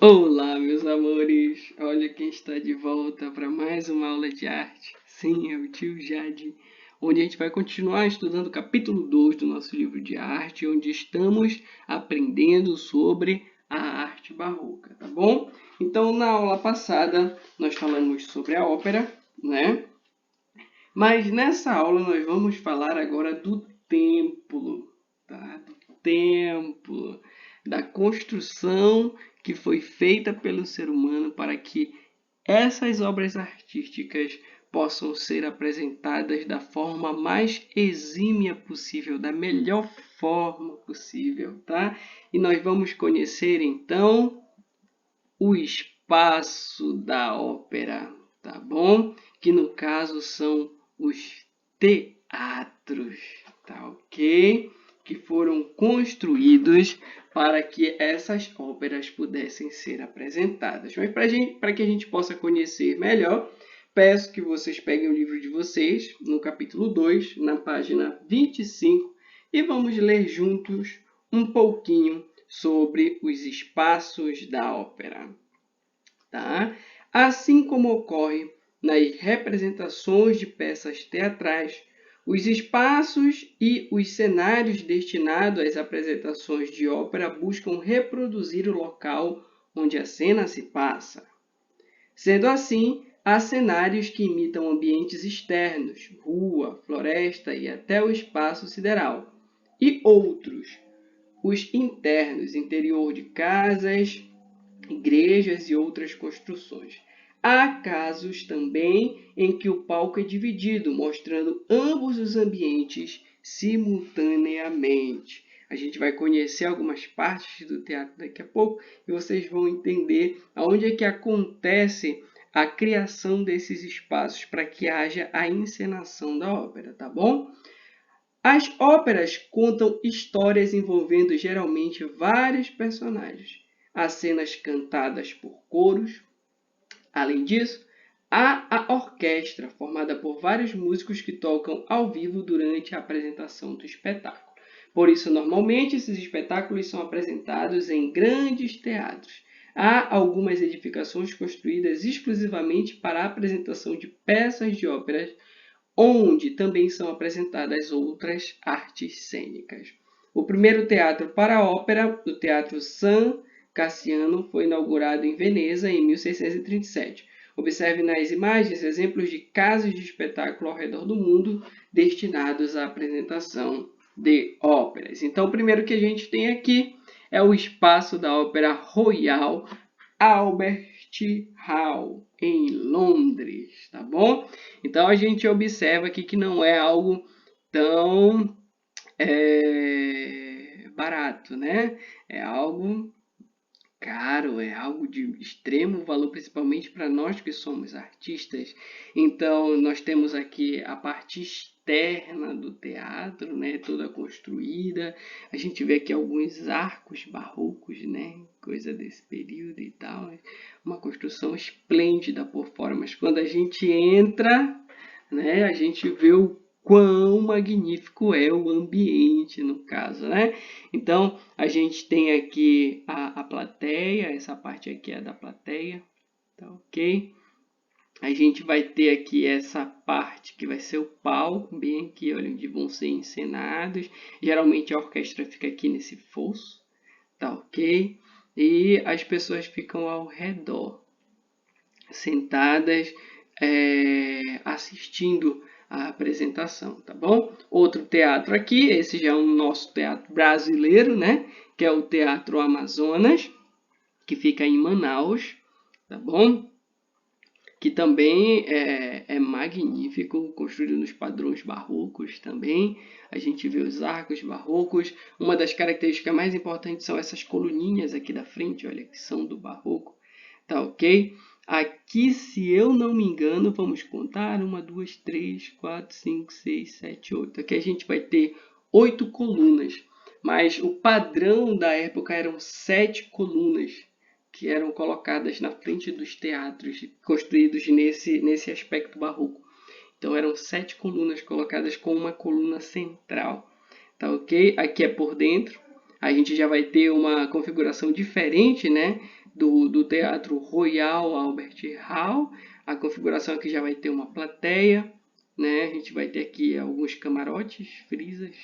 Olá, meus amores! Olha quem está de volta para mais uma aula de arte. Sim, é o tio Jade, onde a gente vai continuar estudando o capítulo 2 do nosso livro de arte, onde estamos aprendendo sobre a arte barroca, tá bom? Então, na aula passada, nós falamos sobre a ópera, né? Mas nessa aula nós vamos falar agora do templo, tá? Do templo, da construção que foi feita pelo ser humano para que essas obras artísticas possam ser apresentadas da forma mais exímia possível, da melhor forma possível, tá? E nós vamos conhecer então o espaço da ópera, tá bom? Que no caso são os teatros, tá ok? Que foram construídos para que essas óperas pudessem ser apresentadas. Mas para que a gente possa conhecer melhor, peço que vocês peguem o livro de vocês, no capítulo 2, na página 25, e vamos ler juntos um pouquinho sobre os espaços da ópera. Tá? Assim como ocorre nas representações de peças teatrais, os espaços e os cenários destinados às apresentações de ópera buscam reproduzir o local onde a cena se passa. Sendo assim, há cenários que imitam ambientes externos, rua, floresta e até o espaço sideral, e outros, os internos, interior de casas, igrejas e outras construções. Há casos também em que o palco é dividido, mostrando ambos os ambientes simultaneamente. A gente vai conhecer algumas partes do teatro daqui a pouco e vocês vão entender aonde é que acontece a criação desses espaços para que haja a encenação da ópera, tá bom? As óperas contam histórias envolvendo geralmente vários personagens. Há cenas cantadas por coros. Além disso, há a orquestra, formada por vários músicos que tocam ao vivo durante a apresentação do espetáculo. Por isso, normalmente, esses espetáculos são apresentados em grandes teatros. Há algumas edificações construídas exclusivamente para a apresentação de peças de óperas, onde também são apresentadas outras artes cênicas. O primeiro teatro para a ópera, o Teatro San Cassiano, foi inaugurado em Veneza em 1637. Observe nas imagens exemplos de casas de espetáculo ao redor do mundo destinados à apresentação de óperas. Então, o primeiro que a gente tem aqui é o espaço da Ópera Royal Albert Hall, em Londres, tá bom? Então, a gente observa aqui que não é algo tão barato, né? É algo caro, é algo de extremo valor, principalmente para nós que somos artistas. Então, nós temos aqui a parte externa do teatro, né, toda construída. A gente vê aqui alguns arcos barrocos, né, coisa desse período e tal. Uma construção esplêndida por fora, mas quando a gente entra, né, a gente vê o quão magnífico é o ambiente, no caso, né? Então, a gente tem aqui a plateia, essa parte aqui é da plateia, tá ok? A gente vai ter aqui essa parte que vai ser o palco, bem aqui, olha, onde vão ser encenados. Geralmente a orquestra fica aqui nesse fosso, tá ok? E as pessoas ficam ao redor, sentadas, assistindo a apresentação, tá bom? Outro teatro aqui, esse já é o nosso teatro brasileiro, né? Que é o Teatro Amazonas, que fica em Manaus, tá bom? Que também é magnífico, construído nos padrões barrocos também. A gente vê os arcos barrocos. Uma das características mais importantes são essas coluninhas aqui da frente, olha, que são do barroco, tá ok? Aqui, se eu não me engano, vamos contar 1, 2, 3, 4, 5, 6, 7, 8. Aqui a gente vai ter 8 colunas, mas o padrão da época eram 7 colunas que eram colocadas na frente dos teatros construídos nesse aspecto barroco. Então eram 7 colunas colocadas com uma coluna central, tá ok? Aqui é por dentro. a gente já vai ter uma configuração diferente, né, do Teatro Royal Albert Hall. A configuração aqui já vai ter uma plateia, né, a gente vai ter aqui alguns camarotes, frisas,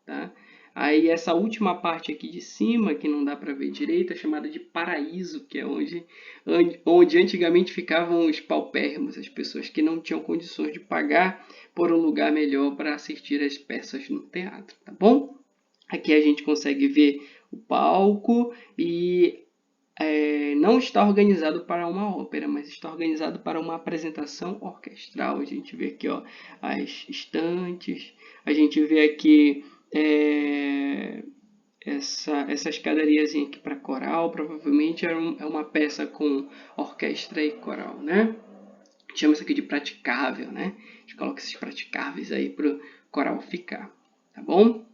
tá? Aí essa última parte aqui de cima, que não dá para ver direito, é chamada de paraíso, que é onde antigamente ficavam os paupérrimos, as pessoas que não tinham condições de pagar por um lugar melhor para assistir às peças no teatro, tá bom? Aqui a gente consegue ver o palco e não está organizado para uma ópera, mas está organizado para uma apresentação orquestral. A gente vê aqui, ó, as estantes, a gente vê aqui essa escadariazinha aqui para coral. Provavelmente é uma peça com orquestra e coral, né? Chama isso aqui de praticável, né? A gente coloca esses praticáveis aí para o coral ficar, tá bom?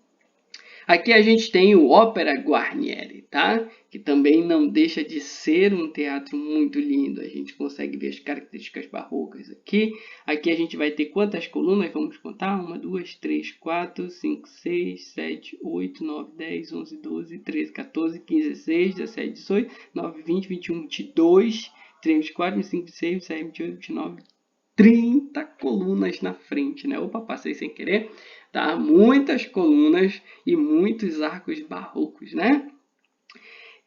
Aqui a gente tem o Ópera Guarnieri, tá? Que também não deixa de ser um teatro muito lindo. A gente consegue ver as características barrocas aqui. Aqui a gente vai ter quantas colunas? Vamos contar? 1, 2, 3, 4, 5, 6, 7, 8, 9, 10, 11, 12, 13, 14, 15, 16, 17, 18, 19, 20, 21, 22, 23, 24, 25, 26, 27, 28, 29, 30 colunas na frente, né? Opa, passei sem querer, tá? Muitas colunas e muitos arcos barrocos, né?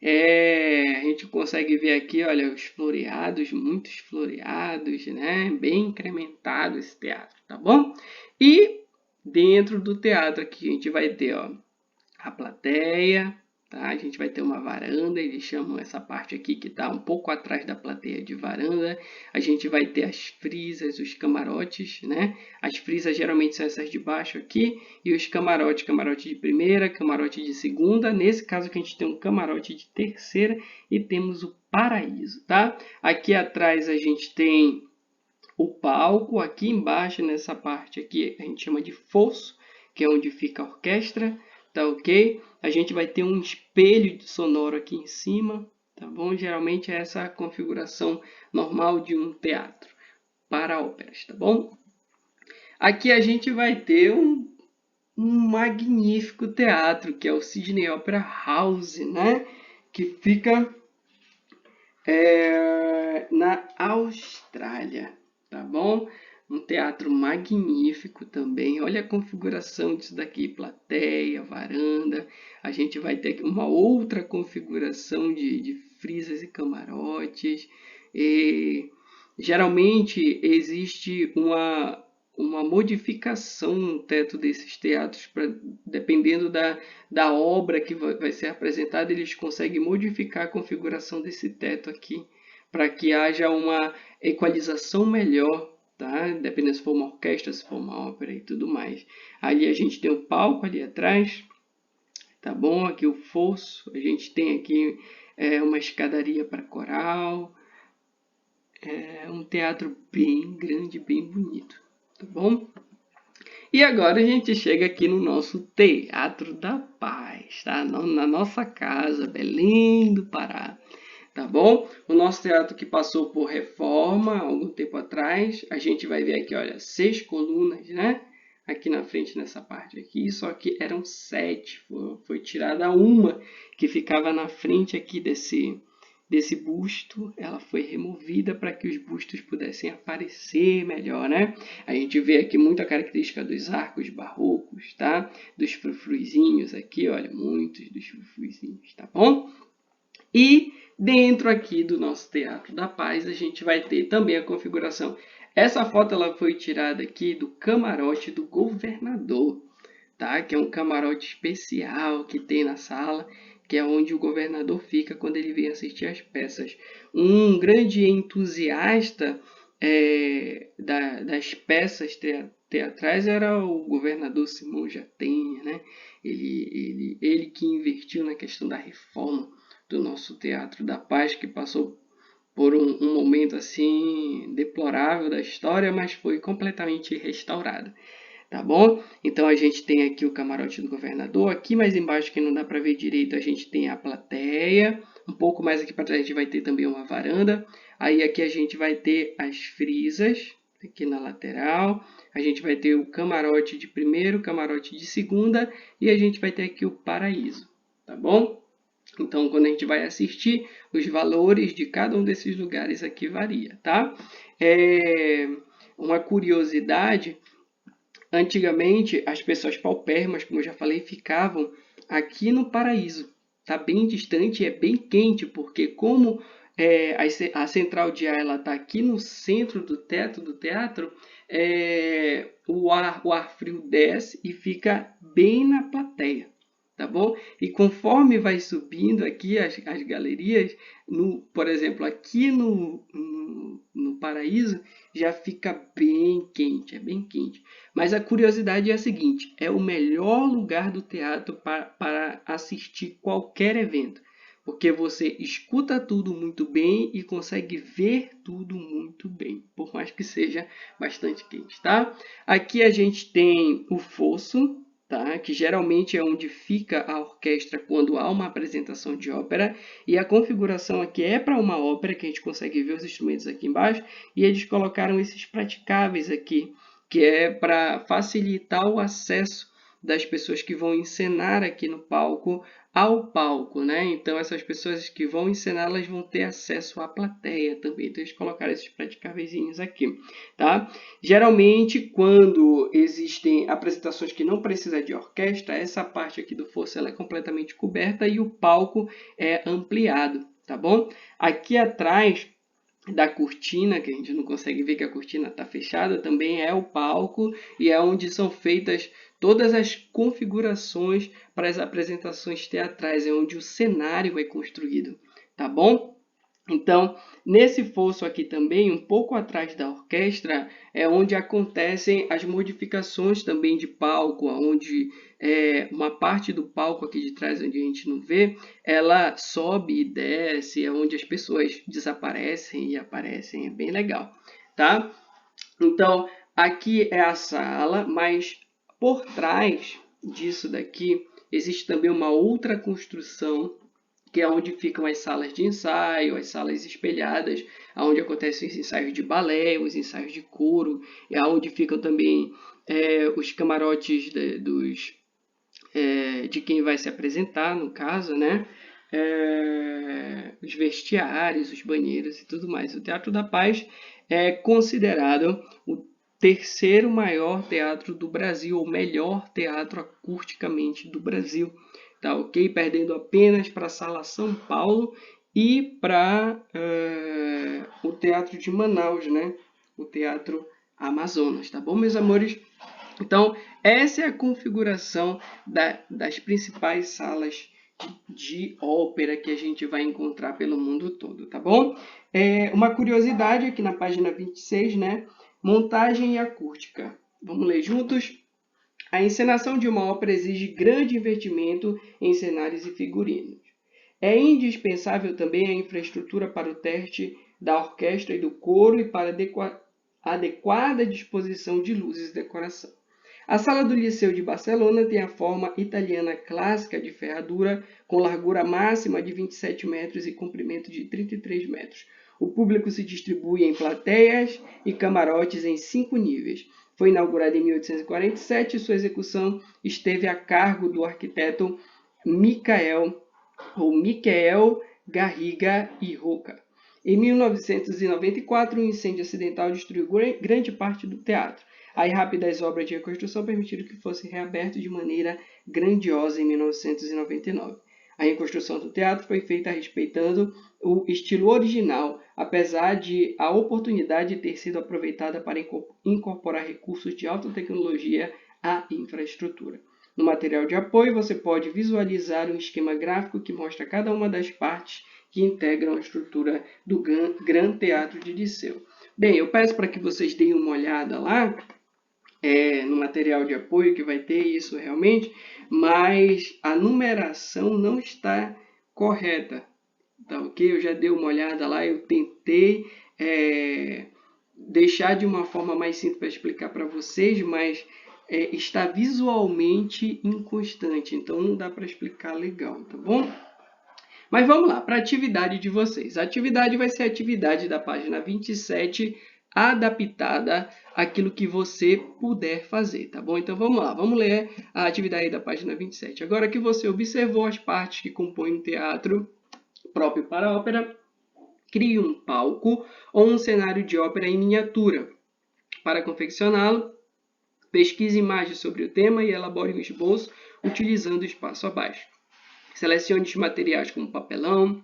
A gente consegue ver aqui, olha, os floreados, muitos floreados, né? Bem incrementado esse teatro, tá bom? E dentro do teatro aqui a gente vai ter, ó, a plateia, tá? A gente vai ter uma varanda, eles chamam essa parte aqui que está um pouco atrás da plateia de varanda. A gente vai ter as frisas, os camarotes, né? As frisas geralmente são essas de baixo aqui, e os camarotes, camarote de primeira, camarote de segunda. Nesse caso aqui a gente tem um camarote de terceira e temos o paraíso, tá? Aqui atrás a gente tem o palco, aqui embaixo nessa parte aqui a gente chama de fosso, que é onde fica a orquestra. Tá ok? A gente vai ter um espelho sonoro aqui em cima, tá bom? Geralmente é essa a configuração normal de um teatro para óperas, tá bom? Aqui a gente vai ter um magnífico teatro, que é o Sydney Opera House, né? Que fica na Austrália, tá bom? Um teatro magnífico também. Olha a configuração disso daqui, plateia, varanda. A gente vai ter uma outra configuração de frisas e camarotes. E, geralmente existe uma modificação no teto desses teatros, dependendo da obra que vai ser apresentada, eles conseguem modificar a configuração desse teto aqui, para que haja uma equalização melhor, tá? Dependendo se for uma orquestra, se for uma ópera e tudo mais. Ali a gente tem o palco ali atrás, tá bom? Aqui o fosso, a gente tem aqui uma escadaria para coral, um teatro bem grande, bem bonito, tá bom? E agora a gente chega aqui no nosso Teatro da Paz, tá? Na nossa casa, Belém do Pará, tá bom? O nosso teatro que passou por reforma há algum tempo atrás, a gente vai ver aqui, olha, 6 colunas, né? Aqui na frente, nessa parte aqui, só que eram 7, foi tirada uma que ficava na frente aqui desse busto, ela foi removida para que os bustos pudessem aparecer melhor, né? A gente vê aqui muita característica dos arcos barrocos, tá? Dos frufruzinhos aqui, olha, muitos dos frufruzinhos, tá bom? E dentro aqui do nosso Teatro da Paz, a gente vai ter também a configuração. Essa foto ela foi tirada aqui do camarote do governador, tá? Que é um camarote especial que tem na sala, que é onde o governador fica quando ele vem assistir às peças. Um grande entusiasta das peças teatrais era o governador Simão Jatenha, né? Ele que investiu na questão da reforma do nosso Teatro da Paz, que passou por um momento assim deplorável da história, mas foi completamente restaurado. Tá bom? Então a gente tem aqui o camarote do governador. Aqui mais embaixo, que não dá para ver direito, a gente tem a plateia. Um pouco mais aqui para trás a gente vai ter também uma varanda. Aí aqui a gente vai ter as frisas, aqui na lateral. A gente vai ter o camarote de primeiro, camarote de segunda. E a gente vai ter aqui o paraíso. tá bom? Então, quando a gente vai assistir, os valores de cada um desses lugares aqui varia, tá? Uma curiosidade, antigamente as pessoas paupérrimas, como eu já falei, ficavam aqui no paraíso. Tá bem distante e é bem quente, porque como a central de ar está aqui no centro do teto do teatro, o ar frio desce e fica bem na plateia, tá bom? E conforme vai subindo aqui as galerias, por exemplo, aqui no Paraíso, já fica bem quente, é bem quente. Mas a curiosidade é a seguinte, é o melhor lugar do teatro para assistir qualquer evento, porque você escuta tudo muito bem e consegue ver tudo muito bem, por mais que seja bastante quente, tá? Aqui a gente tem o fosso, tá? Que geralmente é onde fica a orquestra quando há uma apresentação de ópera, e a configuração aqui é para uma ópera, que a gente consegue ver os instrumentos aqui embaixo, e eles colocaram esses praticáveis aqui, que é para facilitar o acesso das pessoas que vão encenar aqui no palco ao palco, né? Então essas pessoas que vão encenar, elas vão ter acesso à plateia também. Então eles colocaram esses praticáveis aqui, tá? Geralmente, quando existem apresentações que não precisam de orquestra, essa parte aqui do fosso ela é completamente coberta e o palco é ampliado, tá bom? Aqui atrás da cortina, que a gente não consegue ver que a cortina está fechada, também é o palco e é onde são feitas todas as configurações para as apresentações teatrais, é onde o cenário é construído, tá bom? Então, nesse fosso aqui também, um pouco atrás da orquestra, é onde acontecem as modificações também de palco, onde uma parte do palco aqui de trás, onde a gente não vê, ela sobe e desce, é onde as pessoas desaparecem e aparecem, é bem legal, tá? Então, aqui é a sala, mas por trás disso daqui, existe também uma outra construção, que é onde ficam as salas de ensaio, as salas espelhadas, onde acontecem os ensaios de balé, os ensaios de coro, e onde ficam também os camarotes de quem vai se apresentar, no caso, né? Os vestiários, os banheiros e tudo mais. O Teatro da Paz é considerado o terceiro maior teatro do Brasil, ou melhor teatro acusticamente do Brasil, tá ok? Perdendo apenas para a Sala São Paulo e para o Teatro de Manaus, né? O Teatro Amazonas, tá bom, meus amores? Então, essa é a configuração das principais salas de ópera que a gente vai encontrar pelo mundo todo, tá bom? Uma curiosidade aqui na página 26, né? Montagem e acústica. Vamos ler juntos? A encenação de uma ópera exige grande investimento em cenários e figurinos. É indispensável também a infraestrutura para o teste da orquestra e do coro e para adequada disposição de luzes e decoração. A sala do Liceu de Barcelona tem a forma italiana clássica de ferradura, com largura máxima de 27 metros e comprimento de 33 metros. O público se distribui em plateias e camarotes em 5 níveis. Foi inaugurada em 1847 e sua execução esteve a cargo do arquiteto Michael Garriga e Roca. Em 1994, um incêndio acidental destruiu grande parte do teatro. As rápidas obras de reconstrução permitiram que fosse reaberto de maneira grandiosa em 1999. A reconstrução do teatro foi feita respeitando o estilo original, apesar de a oportunidade ter sido aproveitada para incorporar recursos de alta tecnologia à infraestrutura. No material de apoio, você pode visualizar um esquema gráfico que mostra cada uma das partes que integram a estrutura do Gran Teatro de Liceu. Bem, eu peço para que vocês deem uma olhada lá, no material de apoio, que vai ter isso realmente, mas a numeração não está correta, tá ok? Eu já dei uma olhada lá, eu tentei deixar de uma forma mais simples para explicar para vocês, mas está visualmente inconstante, então não dá para explicar legal, tá bom? Mas vamos lá, para a atividade de vocês. A atividade vai ser a atividade da página 27 adaptada àquilo que você puder fazer, tá bom? Então vamos lá, vamos ler a atividade da página 27. Agora que você observou as partes que compõem um teatro próprio para a ópera, crie um palco ou um cenário de ópera em miniatura. Para confeccioná-lo, pesquise imagens sobre o tema e elabore um esboço utilizando o espaço abaixo. Selecione os materiais como papelão,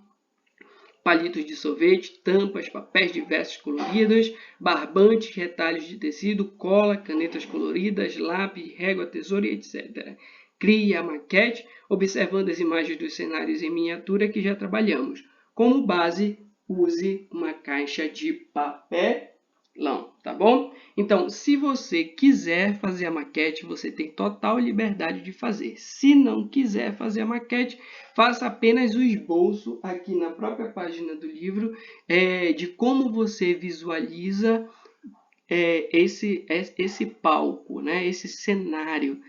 palitos de sorvete, tampas, papéis diversos coloridos, barbantes, retalhos de tecido, cola, canetas coloridas, lápis, régua, tesoura e etc. Crie a maquete observando as imagens dos cenários em miniatura que já trabalhamos. Como base, use uma caixa de papelão, tá bom? Então, se você quiser fazer a maquete, você tem total liberdade de fazer. Se não quiser fazer a maquete, faça apenas o esboço aqui na própria página do livro de como você visualiza esse palco, né? Esse cenário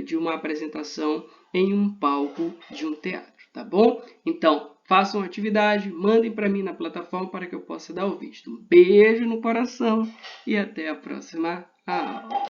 de uma apresentação em um palco de um teatro, tá bom? Então, façam atividade, mandem para mim na plataforma para que eu possa dar o visto. Um beijo no coração e até a próxima aula.